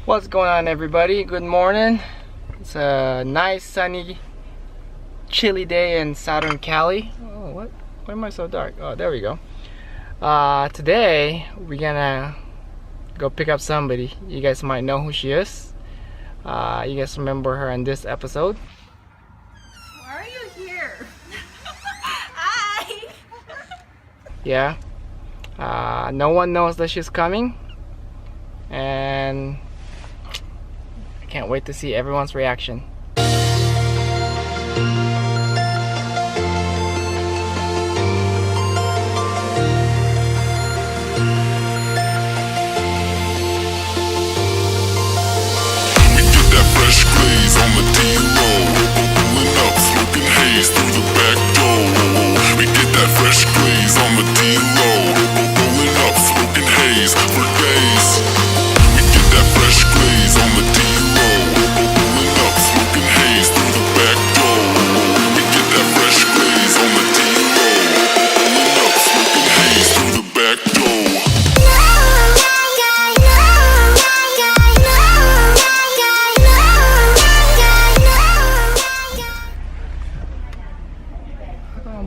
What's going on, everybody? Good morning. It's a nice sunny chilly day in Southern Cali. Oh, what? Why am I so dark? Oh, there we go. Today we're gonna go pick up somebody. You guys might know who she is. You guys remember her in this episode. Why are you here? Hi! Yeah. No one knows that she's coming, and I can't wait to see everyone's reaction.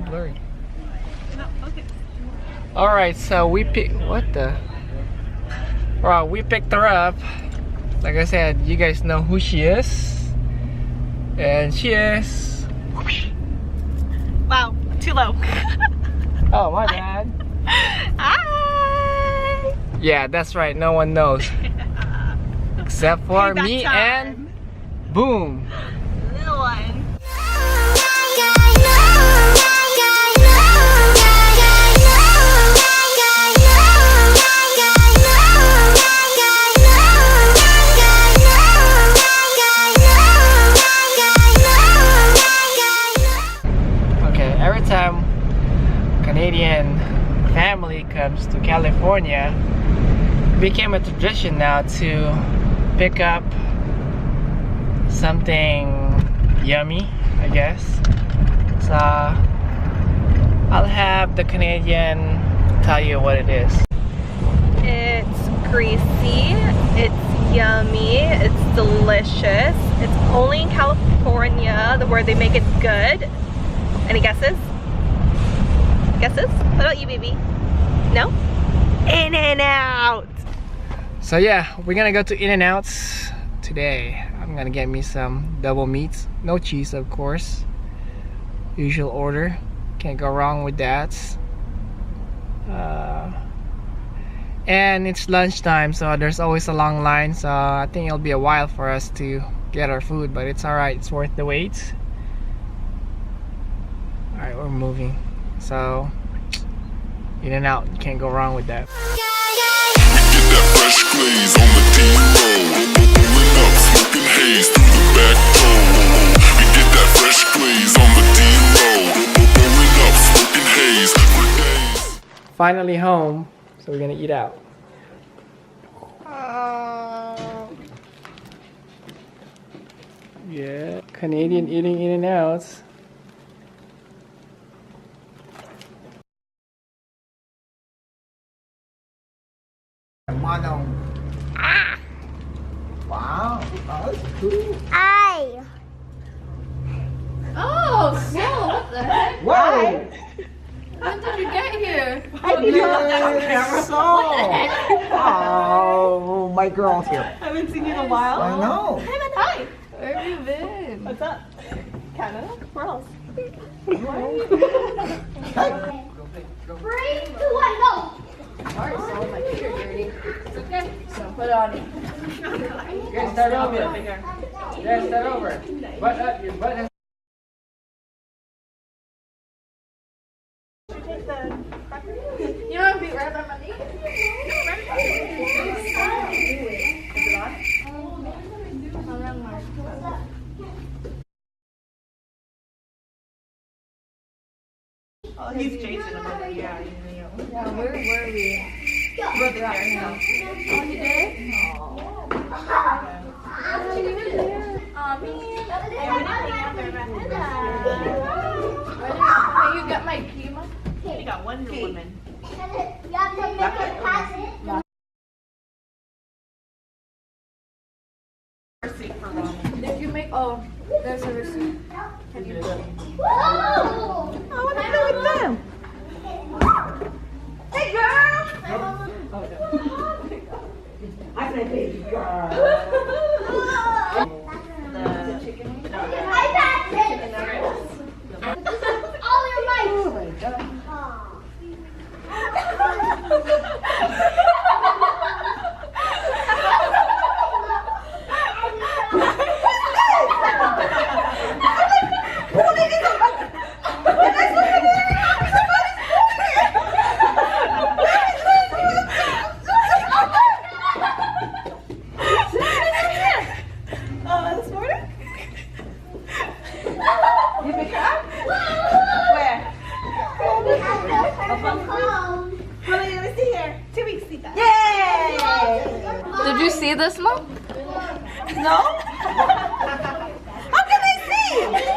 Blurry. No, okay. Alright, so we picked we picked her up. Like I said, you guys know who she is. And she is Wow, too low. oh, my bad. Hi! Yeah, that's right, no one knows. Except for Payback me time. and Boom. Little one. Every time Canadian family comes to California, it became a tradition now to pick up something yummy, I guess. So I'll have the Canadian tell you what it is. It's greasy, it's yummy, it's delicious. It's only in California where they make it good. Any guesses? Guesses? What about you, baby? No? In-N-Out! So yeah, we're gonna go to In-N-Out's today. I'm gonna get me some double meats, no cheese of course. Usual order, can't go wrong with that. And it's lunchtime, so there's always a long line, so I think it'll be a while for us to get our food, but it's alright, it's worth the wait. Alright, we're moving. So, In-N-Out, you can't go wrong with that. We get that fresh glaze on the D-roll. Pulling up, smoking haze through the back door. We get that fresh glaze on the D-roll. Pulling up, smoking haze for days. Finally home, so we're gonna eat out. Yeah, Canadian eating In-N-Outs. Wow, that's cool. Oh, so what the heck? Whoa! When did you get here? Yes, so. Oh, my girl's here. Haven't seen you in a while. I know. Hi! Where have you been? What's up? Canada? Where else? 3, 2, 1, go! Alright, so my feet are dirty. It's okay. So put it on you. You guys start over. You guys start over. Butt up, your butt has You don't have to be right by my knee. He's Jason. Yeah, Yeah, where were we? we're at the Gary house. Oh, you did? Oh, you were there. Aw, man. Hey, you got my Kima? We got Wonder Woman. You have to make it pass it. Oh, there's a receipt. Can you look? I want to play with them. Hey, girl. I play baby girl. The chicken wings. I got it. All your mics. Oh my god. This morning? You pick her up? Where? Well, let me see here. 2 weeks, Sita. Yay! Did you see this, Mom? No? How can I see?